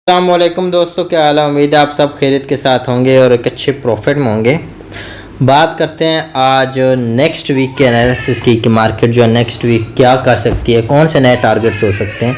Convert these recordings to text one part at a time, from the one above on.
अस्सलामुअलैकुम दोस्तों, क्या हाल है। उम्मीद है आप सब खैरियत के साथ होंगे और एक अच्छे प्रॉफिट में होंगे। बात करते हैं आज नेक्स्ट वीक के एनालिसिस की कि मार्केट जो है नेक्स्ट वीक क्या कर सकती है, कौन से नए टारगेट्स हो सकते हैं।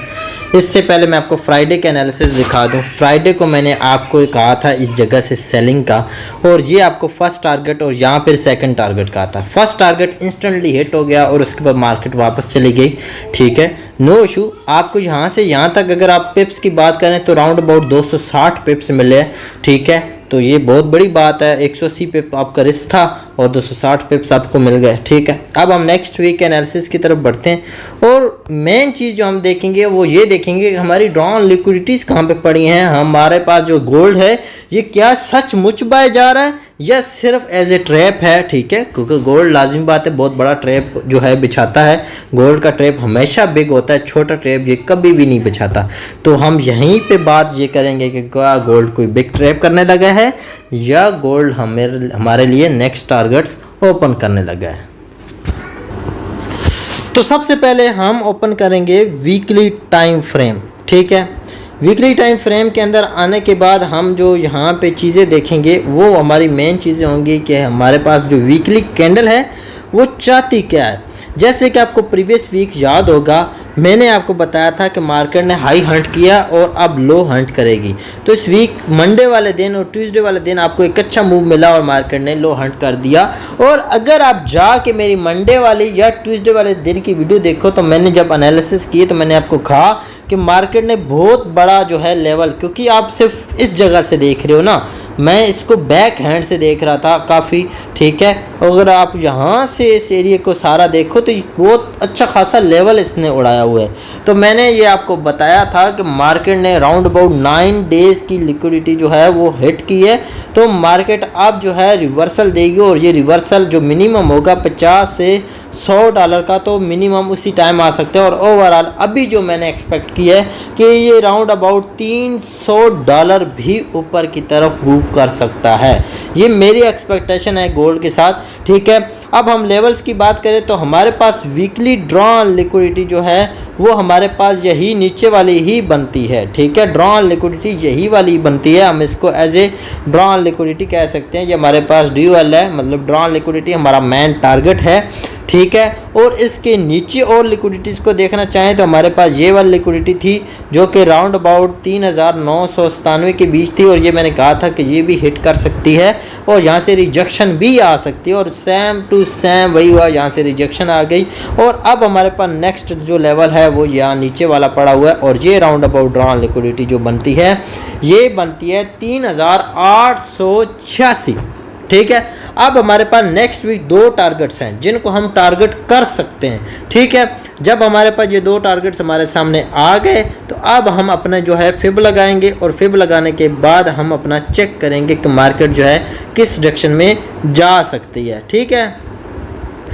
इससे पहले मैं आपको फ्राइडे के एनालिसिस दिखा दूं। फ्राइडे को मैंने आपको कहा था इस जगह से सेलिंग का, और ये आपको फर्स्ट टारगेट और यहाँ पर सेकंड टारगेट कहा था। फर्स्ट टारगेट इंस्टेंटली हिट हो गया और उसके बाद मार्केट वापस चली गई। ठीक है, नो इशू। आपको यहाँ से यहाँ तक अगर आप पिप्स की बात करें तो राउंड अबाउट 260 पिप्स मिले। ठीक है, तो ये बहुत बड़ी बात है। 180 पिप आपका रिस्क था और 260 पिप्स आपको मिल गए। ठीक है, अब हम नेक्स्ट वीक के एनालिसिस की तरफ बढ़ते हैं और मेन चीज़ जो हम देखेंगे वो ये देखेंगे कि हमारी ड्रॉन लिक्विडिटीज़ कहाँ पे पड़ी हैं। हमारे पास जो गोल्ड है ये क्या सचमुच बाय जा रहा है या सिर्फ एज ए ट्रैप है। ठीक है, क्योंकि गोल्ड लाजिमी बात है बहुत बड़ा ट्रैप जो है बिछाता है। गोल्ड का ट्रैप हमेशा बिग होता है, छोटा ट्रैप ये कभी भी नहीं बिछाता। तो हम यहीं पे बात ये करेंगे कि क्या गोल्ड कोई बिग ट्रैप करने लगा है या गोल्ड हमारे लिए नेक्स्ट टारगेट्स ओपन करने लगा है। तो सबसे पहले हम ओपन करेंगे वीकली टाइम फ्रेम। ठीक है, वीकली टाइम फ्रेम के अंदर आने के बाद हम जो यहाँ पे चीज़ें देखेंगे वो हमारी मेन चीज़ें होंगी कि हमारे पास जो वीकली कैंडल है वो चाहती क्या है। जैसे कि आपको प्रीवियस वीक याद होगा, मैंने आपको बताया था कि मार्केट ने हाई हंट किया और अब लो हंट करेगी। तो इस वीक मंडे वाले दिन और ट्यूसडे वाले दिन आपको एक अच्छा मूव मिला और मार्केट ने लो हंट कर दिया। और अगर आप जाके मेरी मंडे वाली या ट्यूसडे वाले दिन की वीडियो देखो तो मैंने जब एनालिसिस की तो मैंने आपको कहा कि मार्केट ने बहुत बड़ा जो है लेवल, क्योंकि आप सिर्फ इस जगह से देख रहे हो ना, मैं इसको बैक हैंड से देख रहा था काफ़ी। ठीक है, अगर आप यहाँ से इस एरिया को सारा देखो तो बहुत अच्छा खासा लेवल इसने उड़ाया हुआ है। तो मैंने ये आपको बताया था कि मार्केट ने राउंड अबाउट 9 डेज़ की लिक्विडिटी जो है वो हिट की है। तो मार्केट अब जो है रिवर्सल देगी और ये रिवर्सल जो मिनिमम होगा 50 से $100 का, तो मिनिमम उसी टाइम आ सकते हैं। और ओवरऑल अभी जो मैंने एक्सपेक्ट किया है कि ये राउंड अबाउट $300 भी ऊपर की तरफ मूव कर सकता है। ये मेरी एक्सपेक्टेशन है गोल्ड के साथ। ठीक है, अब हम लेवल्स की बात करें तो हमारे पास वीकली ड्रॉन लिक्विडिटी जो है वो हमारे पास यही नीचे वाली ही बनती है। ठीक है, ड्रॉन लिक्विडिटी यही वाली बनती है। हम इसको एज ए ड्रॉन लिक्विडिटी कह सकते हैं। ये हमारे पास ड्यूअल है, मतलब ड्रॉन लिक्विडिटी हमारा मेन टारगेट है। ठीक है, और इसके नीचे और लिक्विडिटीज़ को देखना चाहें तो हमारे पास ये वाली लिक्विडिटी थी जो कि राउंड अबाउट 3997 के बीच थी और ये मैंने कहा था कि ये भी हिट कर सकती है और यहाँ से रिजेक्शन भी आ सकती है। और सेम टू सेम वही हुआ, यहाँ से रिजेक्शन आ गई और अब हमारे पास नेक्स्ट जो लेवल है वो यहाँ नीचे वाला पड़ा हुआ है। और ये राउंड अबाउट ड्रॉन लिक्विडिटी जो बनती है ये बनती है 3886। ठीक है, अब हमारे पास नेक्स्ट वीक 2 टारगेट्स हैं जिनको हम टारगेट कर सकते हैं। ठीक है, जब हमारे पास ये 2 टारगेट्स हमारे सामने आ गए तो अब हम अपना जो है फिब लगाएंगे और फिब लगाने के बाद हम अपना चेक करेंगे कि मार्केट जो है किस डायरेक्शन में जा सकती है। ठीक है,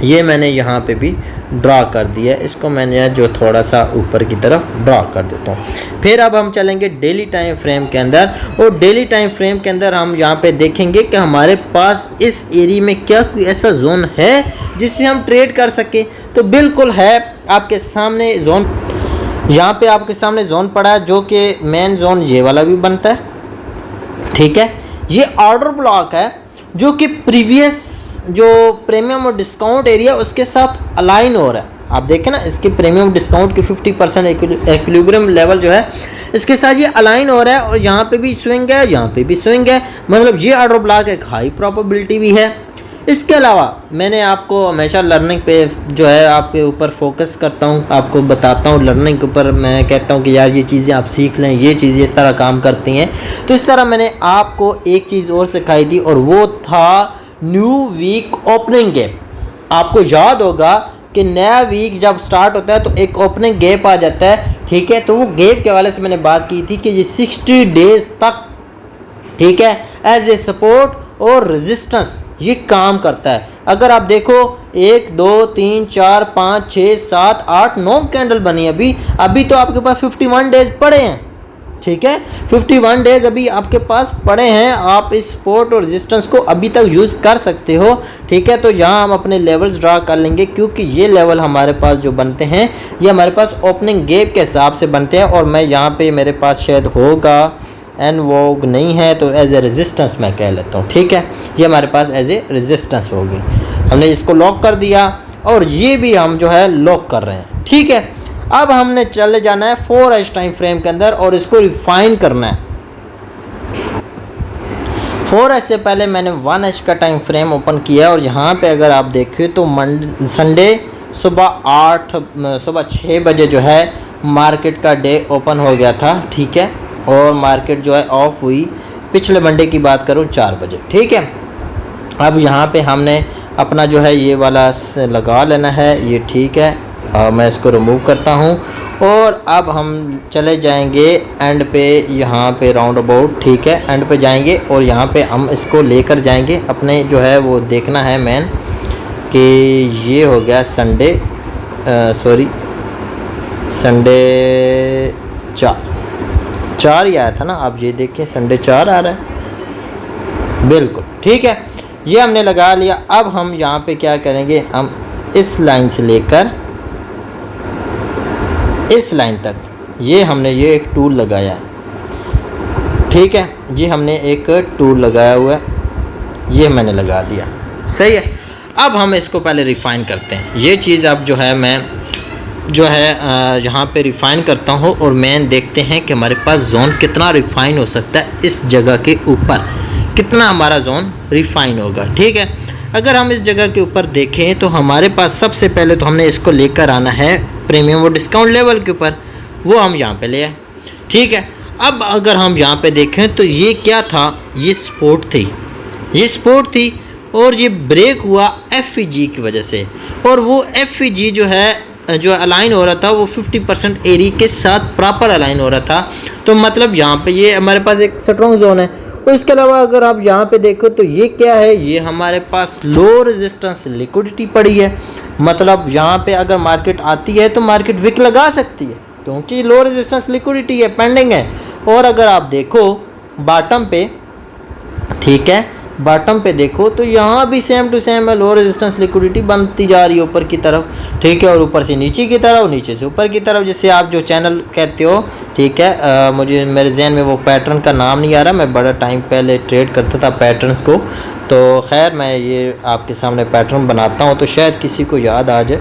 ये मैंने यहाँ पे भी ड्रा कर दिया है, इसको मैंने जो थोड़ा सा ऊपर की तरफ ड्रा कर देता हूँ। फिर अब हम चलेंगे डेली टाइम फ्रेम के अंदर और डेली टाइम फ्रेम के अंदर हम यहाँ पे देखेंगे कि हमारे पास इस एरिया में क्या कोई ऐसा जोन है जिससे हम ट्रेड कर सके। तो बिल्कुल है, आपके सामने जोन, यहाँ पे आपके सामने जोन पड़ा है जो कि मेन जोन ये वाला भी बनता है। ठीक है, ये ऑर्डर ब्लॉक है जो कि प्रीवियस जो प्रीमियम और डिस्काउंट एरिया उसके साथ अलाइन हो रहा है। आप देखें ना, इसके प्रीमियम डिस्काउंट के 50% इक्विलिब्रियम लेवल जो है इसके साथ ये अलाइन हो रहा है और यहाँ पे भी स्विंग है, यहाँ पे भी स्विंग है, मतलब ये ऑर्डर ब्लॉक एक हाई प्रोबेबिलिटी भी है। इसके अलावा मैंने आपको हमेशा लर्निंग पे जो है आपके ऊपर फोकस करता हूँ, आपको बताता हूँ लर्निंग के ऊपर। मैं कहता हूँ कि यार ये चीज़ें आप सीख लें, ये चीज़ें इस तरह काम करती हैं। तो इस तरह मैंने आपको एक चीज़ और सिखाई थी और वो था न्यू वीक ओपनिंग गैप। आपको याद होगा कि नया वीक जब स्टार्ट होता है तो एक ओपनिंग गैप आ जाता है। ठीक है, तो वो गैप के हवाले से मैंने बात की थी कि ये 60 डेज तक, ठीक है, एज ए सपोर्ट और रेजिस्टेंस ये काम करता है। अगर आप देखो 1 2 3 4 5 6 7 8 9 कैंडल बनी अभी तो आपके पास 51 डेज पड़े हैं। ठीक है। 51 डेज अभी आपके पास पड़े हैं, आप इस सपोर्ट और रेजिस्टेंस को अभी तक यूज़ कर सकते हो, ठीक है। तो यहाँ हम अपने लेवल्स ड्रा कर लेंगे, क्योंकि ये लेवल हमारे पास जो बनते हैं ये हमारे पास ओपनिंग गैप के हिसाब से बनते हैं। और मैं यहाँ पे मेरे पास शायद होगा एन वॉग नहीं है, तो एज ए रेजिस्टेंस मैं कह लेता हूँ, ठीक है। ये हमारे पास एज ए रेजिस्टेंस होगी, हमने इसको लॉक कर दिया और ये भी हम जो है लॉक कर रहे हैं, ठीक है। अब हमने चले जाना है 4H टाइम फ्रेम के अंदर और इसको रिफाइन करना है। 4H से पहले मैंने 1H का टाइम फ्रेम ओपन किया और यहाँ पे अगर आप देखें तो संडे सुबह 6 बजे जो है मार्केट का डे ओपन हो गया था, ठीक है। और मार्केट जो है ऑफ हुई, पिछले मंडे की बात करूँ 4 बजे, ठीक है। अब यहाँ पे हमने अपना जो है ये वाला लगा लेना है, ये ठीक है। मैं इसको रिमूव करता हूँ और अब हम चले जाएंगे एंड पे, यहाँ पे राउंड अबाउट, ठीक है। एंड पे जाएंगे और यहाँ पे हम इसको लेकर जाएंगे अपने जो है वो देखना है मेन कि ये हो गया संडे संडे 4 ही आया था ना, आप ये देखें संडे 4 आ रहा है, बिल्कुल ठीक है। ये हमने लगा लिया। अब हम यहाँ पे क्या करेंगे, हम इस लाइन से लेकर इस लाइन तक ये हमने ये एक टूल लगाया है, ठीक है। ये हमने एक टूल लगाया हुआ है, ये मैंने लगा दिया, सही है। अब हम इसको पहले रिफ़ाइन करते हैं। ये चीज़ अब जो है मैं जो है यहाँ पे रिफ़ाइन करता हूँ और मैं देखते हैं कि हमारे पास जोन कितना रिफ़ाइन हो सकता है, इस जगह के ऊपर कितना हमारा जोन रिफ़ाइन होगा, ठीक है। अगर हम इस जगह के ऊपर देखें तो हमारे पास सबसे पहले तो हमने इसको लेकर आना है प्रीमियम और डिस्काउंट लेवल के ऊपर, वो हम यहाँ पे ले आए, ठीक है। अब अगर हम यहाँ पे देखें तो ये क्या था, ये सपोर्ट थी, ये सपोर्ट थी और ये ब्रेक हुआ FEG की वजह से। और वो FEG जो है जो अलाइन हो रहा था वो 50% एरिया के साथ प्रॉपर अलाइन हो रहा था। तो मतलब यहाँ पे ये हमारे पास एक स्ट्रॉन्ग जोन है। और इसके अलावा अगर आप यहाँ पे देखो तो ये क्या है, ये हमारे पास लो रेजिस्टेंस लिक्विडिटी पड़ी है। मतलब यहाँ पे अगर मार्केट आती है तो मार्केट विक लगा सकती है, क्योंकि लो रेजिस्टेंस लिक्विडिटी है, पेंडिंग है। और अगर आप देखो बॉटम पे, ठीक है, बॉटम पे देखो तो यहाँ भी सेम टू सेम है, लो रेजिस्टेंस लिक्विडिटी बनती जा रही है ऊपर की तरफ, ठीक है। और ऊपर से नीचे की तरफ, नीचे से ऊपर की तरफ, जिससे आप जो चैनल कहते हो, ठीक है। मुझे मेरे जहन में वो पैटर्न का नाम नहीं आ रहा, मैं बड़ा टाइम पहले ट्रेड करता था पैटर्न्स को, तो खैर मैं ये आपके सामने पैटर्न बनाता हूँ तो शायद किसी को याद आ जाए,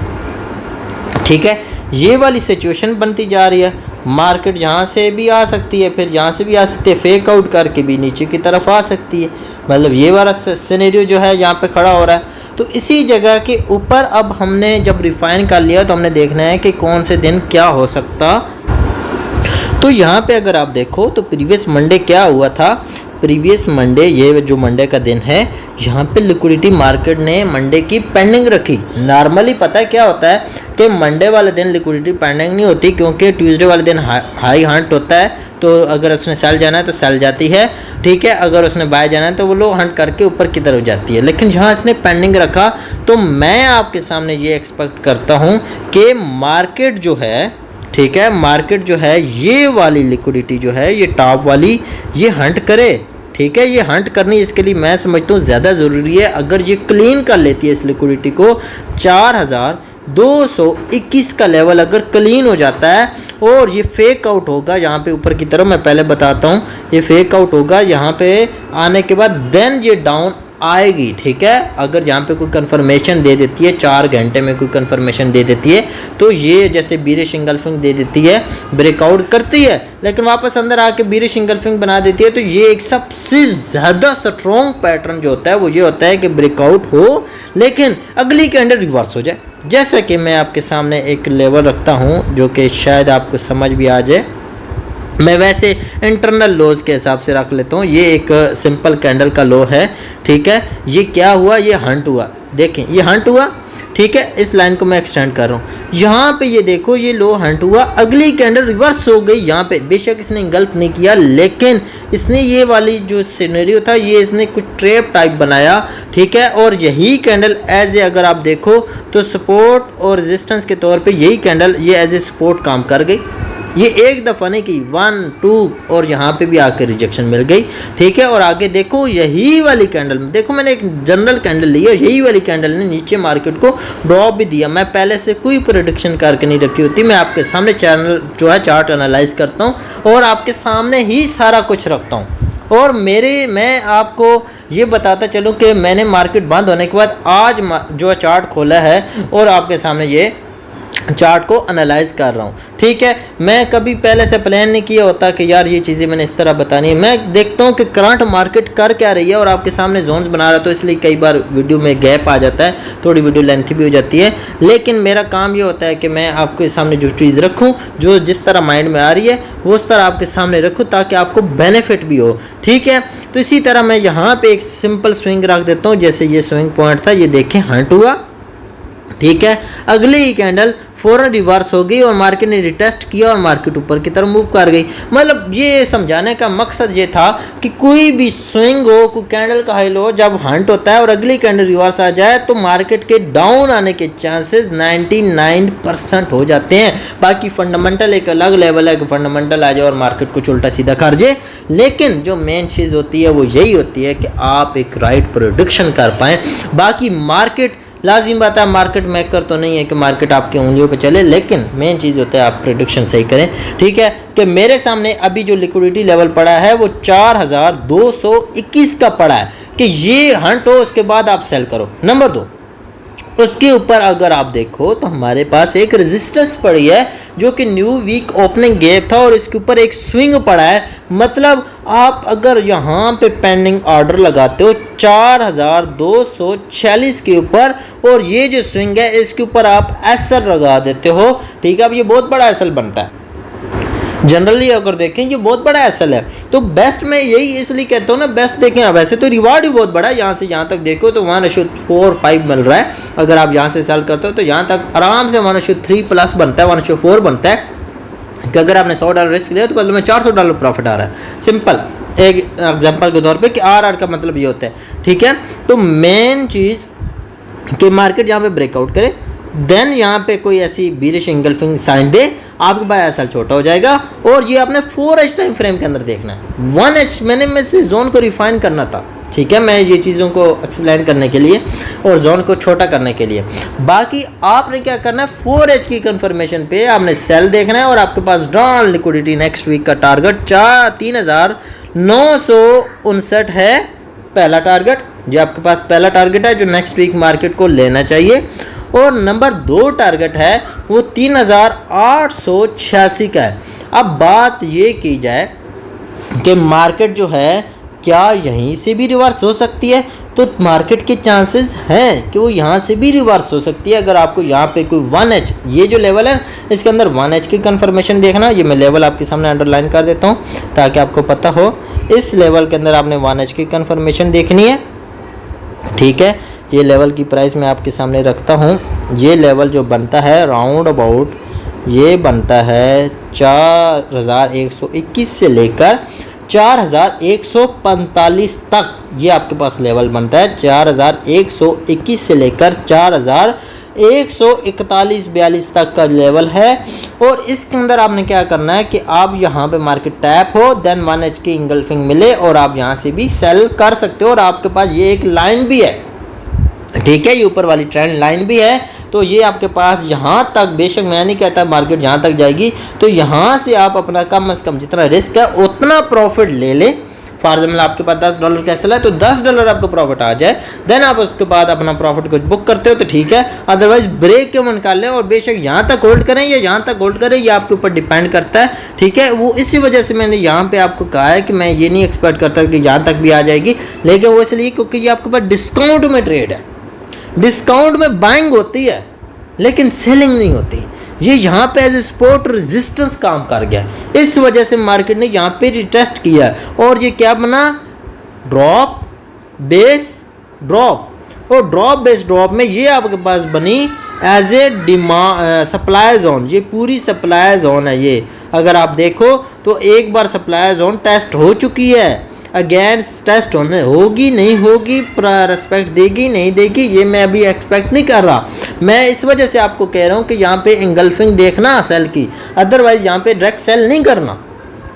ठीक है। ये वाली सिचुएशन बनती जा रही है, मार्केट यहाँ से भी आ सकती है, फिर यहाँ से भी आ सकती है, फेक आउट करके भी नीचे की तरफ आ सकती है। मतलब ये वाला सिनेरियो जो है यहाँ पे खड़ा हो रहा है। तो इसी जगह के ऊपर अब हमने जब रिफाइन कर लिया तो हमने देखना है कि कौन से दिन क्या हो सकता। तो यहाँ पे अगर आप देखो तो प्रीवियस मंडे क्या हुआ था, प्रीवियस मंडे, ये जो मंडे का दिन है, यहाँ पे लिक्विडिटी मार्केट ने मंडे की पेंडिंग रखी। नॉर्मली पता है क्या होता है कि मंडे वाले दिन लिक्विडिटी पेंडिंग नहीं होती, क्योंकि ट्यूसडे वाले दिन हाई हंट होता है। तो अगर उसने सेल जाना है तो सेल जाती है, ठीक है। अगर उसने बाय जाना है तो वो लो हंट करके ऊपर की तरफ जाती है। लेकिन जहाँ इसने पेंडिंग रखा तो मैं आपके सामने ये एक्सपेक्ट करता हूँ कि मार्केट जो है, ठीक है, मार्केट जो है ये वाली लिक्विडिटी जो है, ये टॉप वाली, ये हंट करे, ठीक है। ये हंट करनी इसके लिए मैं समझता हूँ ज़्यादा ज़रूरी है। अगर ये क्लीन कर लेती है इस लिक्विडिटी को, 4221 का लेवल अगर क्लीन हो जाता है और ये फेक आउट होगा यहाँ पे ऊपर की तरफ, मैं पहले बताता हूँ, ये फेक आउट होगा यहाँ पे आने के बाद, देन ये डाउन आएगी, ठीक है। अगर यहाँ पे कोई कंफर्मेशन दे देती है, 4 घंटे में कोई कंफर्मेशन दे देती है, तो ये जैसे बीरिश इंगल्फिंग दे देती है, ब्रेकआउट करती है, लेकिन वापस अंदर आके बीरिश इंगल्फिंग बना देती है। तो ये एक सबसे ज़्यादा स्ट्रॉन्ग पैटर्न जो होता है वो ये होता है कि ब्रेकआउट हो लेकिन अगली के अंडर रिवर्स हो जाए। जैसा कि मैं आपके सामने एक लेवल रखता हूँ जो कि शायद आपको समझ भी आ जाए। मैं वैसे इंटरनल लोज के हिसाब से रख लेता हूँ। ये एक सिंपल कैंडल का लो है, ठीक है। ये क्या हुआ, ये हंट हुआ, देखें ये हंट हुआ, ठीक है। इस लाइन को मैं एक्सटेंड कर रहा हूँ, यहाँ पे ये देखो ये लो हंट हुआ, अगली कैंडल रिवर्स हो गई यहाँ पे। बेशक इसने इंगल्फ नहीं किया, लेकिन इसने ये वाली जो सिनेरियो था ये इसने कुछ ट्रैप टाइप बनाया, ठीक है। और यही कैंडल एज ए अगर आप देखो तो सपोर्ट और रेजिस्टेंस के तौर पे यही कैंडल ये एज ए सपोर्ट काम कर गई, ये एक दफ़ा नहीं की, 1 2 और यहाँ पे भी आके रिजेक्शन मिल गई, ठीक है। और आगे देखो यही वाली कैंडल, देखो मैंने एक जनरल कैंडल ली है, यही वाली कैंडल ने नीचे मार्केट को ड्रॉप भी दिया। मैं पहले से कोई प्रेडिक्शन करके नहीं रखी होती, मैं आपके सामने चैनल जो है चार्ट एनालाइज करता हूँ और आपके सामने ही सारा कुछ रखता हूँ। और मैं आपको ये बताता चलूँ कि मैंने मार्केट बंद होने के बाद आज जो चार्ट खोला है और आपके सामने ये चार्ट को एनालाइज कर रहा हूँ, ठीक है। मैं कभी पहले से प्लान नहीं किया होता कि यार ये चीज़ें मैंने इस तरह बतानी है। मैं देखता हूँ कि करंट मार्केट कर क्या रही है और आपके सामने जोन्स बना रहा, तो इसलिए कई बार वीडियो में गैप आ जाता है, थोड़ी वीडियो लेंथी भी हो जाती है। लेकिन मेरा काम ये होता है कि मैं आपके सामने जो चीज़ रखूँ, जो जिस तरह माइंड में आ रही है वो उस तरह आपके सामने रखूँ ताकि आपको बेनिफिट भी हो, ठीक है। तो इसी तरह मैं यहाँ पर एक सिंपल स्विंग रख देता हूँ। जैसे ये स्विंग पॉइंट था, ये देखें हंट हुआ, ठीक है। अगले ही कैंडल फौरन रिवर्स हो गई और मार्केट ने रिटेस्ट किया और मार्केट ऊपर की तरफ मूव कर गई। मतलब ये समझाने का मकसद ये था कि कोई भी स्विंग हो, कोई कैंडल का हाई लो, जब हंट होता है और अगली कैंडल रिवर्स आ जाए तो मार्केट के डाउन आने के चांसेस 99% हो जाते हैं। बाकी फंडामेंटल एक अलग लेवल है कि फंडामेंटल आ जाए और मार्केट कुछ उल्टा सीधा कर जाए, लेकिन जो मेन चीज़ होती है वो यही होती है कि आप एक राइट प्रेडिक्शन कर पाएँ। बाकी मार्केट लाजिम बात है, मार्केट मेकर तो नहीं है कि मार्केट आपकी उंगलियों पे चले, लेकिन मेन चीज़ होता है आप प्रेडिक्शन सही करें, ठीक है। कि मेरे सामने अभी जो लिक्विडिटी लेवल पड़ा है वो 4221 का पड़ा है कि ये हंट हो उसके बाद आप सेल करो। नंबर 2, उसके ऊपर अगर आप देखो तो हमारे पास एक रेजिस्टेंस पड़ी है जो कि न्यू वीक ओपनिंग गैप था और इसके ऊपर एक स्विंग पड़ा है। मतलब आप अगर यहाँ पे पेंडिंग ऑर्डर लगाते हो 4246 के ऊपर और ये जो स्विंग है इसके ऊपर आप एसएल लगा देते हो, ठीक है। अब ये बहुत बड़ा एसएल बनता है, जनरली अगर देखें ये बहुत बड़ा एसएल है। तो बेस्ट मैं यही इसलिए कहता हूँ ना, बेस्ट देखें। अब वैसे तो रिवार्ड भी बहुत बड़ा है, यहाँ से यहाँ तक देखो तो 1:4.5 मिल रहा है। अगर आप यहाँ से सेल करते हो तो यहाँ तक आराम से 1:3+ बनता है, 1:4 बनता है कि अगर आपने $100 रिस्क लिया तो बदले में $400 प्रॉफिट आ रहा है। सिंपल एक एग्जाम्पल के तौर पर कि आर का मतलब ये होता है, ठीक है। तो मेन चीज़ कि मार्केट यहाँ पे ब्रेकआउट करे, देन यहाँ पे कोई ऐसी बीरिश इंगल्फिंग साइन दे, आपके पास एसएल छोटा हो जाएगा। और ये आपने 4H टाइम फ्रेम के अंदर देखना है। 1H मैं से जोन को रिफाइन करना था, ठीक है, मैं ये चीज़ों को एक्सप्लेन करने के लिए और जोन को छोटा करने के लिए। बाकी आपने क्या करना है, 4H की कंफर्मेशन पे आपने सेल देखना है और आपके पास डाउन लिक्विडिटी नेक्स्ट वीक का टारगेट 3959 है। पहला टारगेट जो आपके पास पहला टारगेट है जो नेक्स्ट वीक मार्केट को लेना चाहिए। और नंबर 2 टारगेट है वो 3886 का है। अब बात ये की जाए कि मार्केट जो है क्या यहीं से भी रिवर्स हो सकती है, तो मार्केट के चांसेस हैं कि वो यहाँ से भी रिवर्स हो सकती है। अगर आपको यहाँ पे कोई 1H ये जो लेवल है इसके अंदर 1H की कंफर्मेशन देखना, ये मैं लेवल आपके सामने अंडरलाइन कर देता हूँ ताकि आपको पता हो। इस लेवल के अंदर आपने 1H की कंफर्मेशन देखनी है, ठीक है। ये लेवल की प्राइस मैं आपके सामने रखता हूँ। ये लेवल जो बनता है राउंड अबाउट ये बनता है 4121 से लेकर 4145 तक, ये आपके पास लेवल बनता है। 4121 से लेकर 4141-42 तक का लेवल है। और इसके अंदर आपने क्या करना है कि आप यहाँ पे मार्केट टैप हो, देन 1H की इंगल्फिंग मिले और आप यहाँ से भी सेल कर सकते हो। और आपके पास ये एक लाइन भी है, ठीक है, ये ऊपर वाली ट्रेंड लाइन भी है। तो ये आपके पास यहाँ तक, बेशक मैं नहीं कहता मार्केट यहाँ तक जाएगी, तो यहाँ से आप अपना कम से कम जितना रिस्क है उतना प्रॉफिट ले लें। फॉर एग्जाम्पल आपके पास $10 का एसएल है तो $10 आपको प्रॉफिट आ जाए, देन आप उसके बाद अपना प्रॉफिट कुछ बुक करते हो तो ठीक है, अदरवाइज ब्रेक के मन कर लें और बेशक यहाँ तक होल्ड करें या यहाँ तक होल्ड करें, ये आपके ऊपर डिपेंड करता है, ठीक है। वो इसी वजह से मैंने यहाँ पे आपको कहा है कि मैं ये नहीं एक्सपेक्ट करता कि यहाँ तक भी आ जाएगी, लेकिन वो इसलिए क्योंकि ये आपके पास डिस्काउंट में ट्रेड है। डिस्काउंट में बाइंग होती है लेकिन सेलिंग नहीं होती। ये यहाँ पे एज ए सपोर्ट रेजिस्टेंस काम कर गया, इस वजह से मार्केट ने यहाँ पे रिटेस्ट किया और ये क्या बना, ड्रॉप बेस ड्रॉप। और ड्रॉप बेस ड्रॉप में ये आपके पास बनी as a demand supply zone. ये पूरी सप्लाई जोन है। ये अगर आप देखो तो एक बार सप्लाई जोन टेस्ट हो चुकी है, अगेन टेस्ट होने होगी नहीं होगी, रेस्पेक्ट देगी नहीं देगी, ये मैं अभी एक्सपेक्ट नहीं कर रहा। मैं इस वजह से आपको कह रहा हूँ कि यहाँ पे इंगल्फिंग देखना सेल की, अदरवाइज यहाँ पे डायरेक्ट सेल नहीं करना,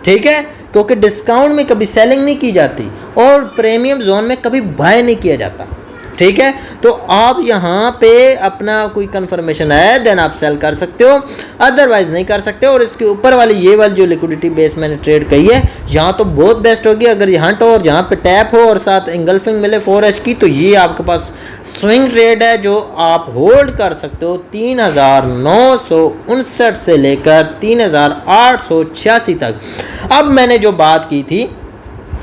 ठीक है, क्योंकि डिस्काउंट में कभी सेलिंग नहीं की जाती और प्रीमियम जोन में कभी बाय नहीं किया जाता, ठीक है। तो आप यहाँ पे अपना कोई कंफर्मेशन है देन आप सेल कर सकते हो, अदरवाइज नहीं कर सकते। और इसके ऊपर वाली ये वाली जो लिक्विडिटी बेस मैंने ट्रेड कही है, यहाँ तो बहुत बेस्ट होगी अगर यहाँ तो और यहाँ पे टैप हो और साथ इंगल्फिंग मिले 4H की, तो ये आपके पास स्विंग ट्रेड है जो आप होल्ड कर सकते हो 3959 से लेकर 3886 तक। अब मैंने जो बात की थी,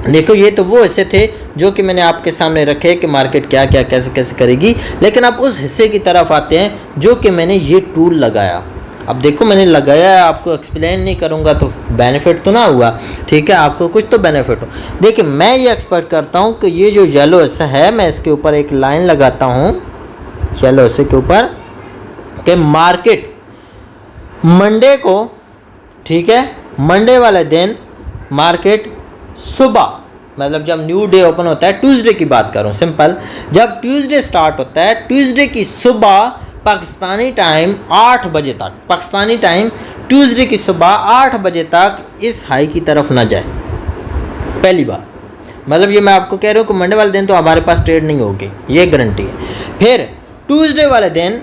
देखो ये तो वो हिस्से थे जो कि मैंने आपके सामने रखे कि मार्केट क्या क्या कैसे कैसे करेगी, लेकिन अब उस हिस्से की तरफ आते हैं जो कि मैंने ये टूल लगाया। अब देखो मैंने लगाया है, आपको एक्सप्लेन नहीं करूँगा तो बेनिफिट तो ना हुआ, ठीक है, आपको कुछ तो बेनिफिट हो। देखिए मैं ये एक्सपेक्ट करता हूँ कि ये जो येलो हिस्सा है, मैं इसके ऊपर एक लाइन लगाता हूँ येलो हिस्से के ऊपर कि मार्केट मंडे को, ठीक है, मंडे वाले दिन मार्केट सुबह, मतलब जब न्यू डे ओपन होता है, ट्यूसडे की बात करूं सिंपल, जब ट्यूसडे स्टार्ट होता है, ट्यूसडे की सुबह पाकिस्तानी टाइम 8 बजे तक, पाकिस्तानी टाइम ट्यूसडे की सुबह 8 बजे तक इस हाई की तरफ ना जाए। पहली बात, मतलब ये मैं आपको कह रहा हूँ कि मंडे वाले दिन तो हमारे पास ट्रेड नहीं होगी, ये गारंटी है। फिर ट्यूसडे वाले दिन,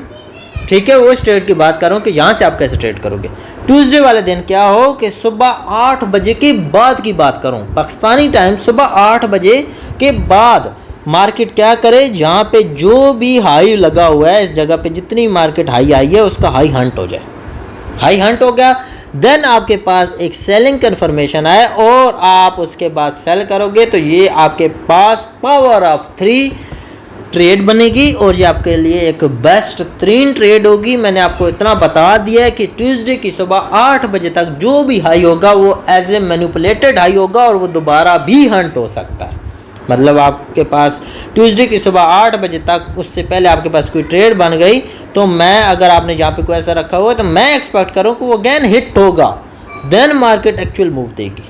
ठीक है, वो ट्रेड की बात कर रहा हूँ कि यहाँ से आप कैसे ट्रेड करोगे। ट्यूसडे वाले दिन क्या हो कि सुबह 8 बजे के बाद की बात करूँ, पाकिस्तानी टाइम सुबह 8 बजे के बाद मार्केट क्या करे, जहाँ पे जो भी हाई लगा हुआ है, इस जगह पे जितनी मार्केट हाई आई है उसका हाई हंट हो जाए। हाई हंट हो गया, देन आपके पास एक सेलिंग कन्फर्मेशन आए और आप उसके बाद सेल करोगे, तो ये आपके पास पावर ऑफ 3 ट्रेड बनेगी और ये आपके लिए एक बेस्ट 3 ट्रेड होगी। मैंने आपको इतना बता दिया है कि ट्यूसडे की सुबह 8 बजे तक जो भी हाई होगा वो एज ए मैनिपुलेटेड हाई होगा और वो दोबारा भी हंट हो सकता है। मतलब आपके पास ट्यूसडे की सुबह 8 बजे तक, उससे पहले आपके पास कोई ट्रेड बन गई, तो मैं, अगर आपने यहाँ पे कोई ऐसा रखा हुआ है, तो मैं एक्सपेक्ट करूँ कि वो अगेन हिट होगा, देन मार्केट एक्चुअल मूव देगी,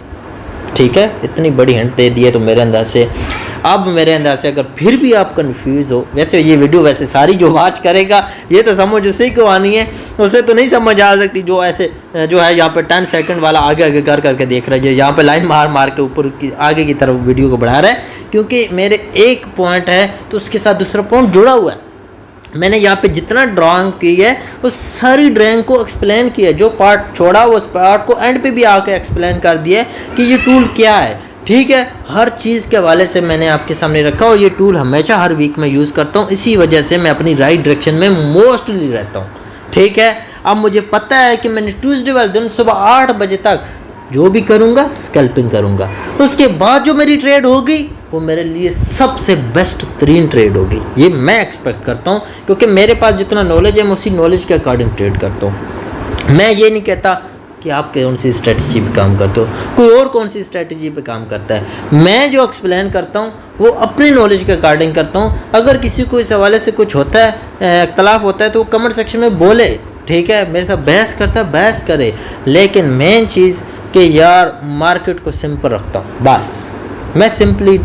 ठीक है। इतनी बड़ी हिंट दे दी है तो मेरे अंदाज से, अब मेरे अंदाज से अगर फिर भी आप कंफ्यूज हो, वैसे ये वीडियो वैसे सारी जो वॉच करेगा ये तो समझ उसी को आनी है, उसे तो नहीं समझ आ सकती जो ऐसे जो है यहाँ पे 10 सेकंड वाला आगे आगे कर करके देख रहा है, यहाँ पे लाइन मार मार के ऊपर की आगे की तरफ वीडियो को बढ़ा रहा है, क्योंकि मेरे एक पॉइंट है तो उसके साथ दूसरा पॉइंट जुड़ा हुआ है। मैंने यहाँ पे जितना ड्राइंग की है वो सारी ड्राइंग को एक्सप्लेन किया, जो पार्ट छोड़ा उस पार्ट को एंड पे भी आके एक्सप्लेन कर दिया कि ये टूल क्या है, ठीक है। हर चीज़ के हवाले से मैंने आपके सामने रखा और ये टूल हमेशा हर वीक में यूज़ करता हूँ, इसी वजह से मैं अपनी राइट डायरेक्शन में मोस्टली रहता हूँ, ठीक है। अब मुझे पता है कि मैंने ट्यूसडे वाले दिन सुबह 8 बजे तक जो भी करूँगा स्कैल्पिंग करूँगा, उसके बाद जो मेरी ट्रेड होगी वो मेरे लिए सबसे बेस्ट 3 ट्रेड होगी, ये मैं एक्सपेक्ट करता हूँ, क्योंकि मेरे पास जितना नॉलेज है मैं उसी नॉलेज के अकॉर्डिंग ट्रेड करता हूँ। मैं ये नहीं कहता कि आप कौन सी स्ट्रेटजी पे काम करते हो, कोई और कौन सी स्ट्रेटजी पे काम करता है। मैं जो एक्सप्लेन करता हूँ वो अपनी नॉलेज के अकॉर्डिंग करता हूँ। अगर किसी को इस हवाले से कुछ होता है, इख्तलाफ होता है, तो वो कमेंट सेक्शन में बोले, ठीक है, मेरे साथ बहस करता है बहस करे, लेकिन मेन चीज़ कि यार मार्केट को सिंपल रखता हूँ, बस मैं सिंपली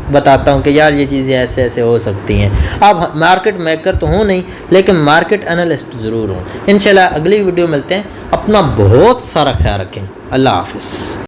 बताता हूँ कि यार ये चीज़ें ऐसे ऐसे हो सकती हैं। अब मार्केट मेकर तो हूँ नहीं, लेकिन मार्केट एनालिस्ट ज़रूर हूँ। इंशाल्लाह अगली वीडियो मिलते हैं। अपना बहुत सारा ख्याल रखें। अल्लाह हाफिज़।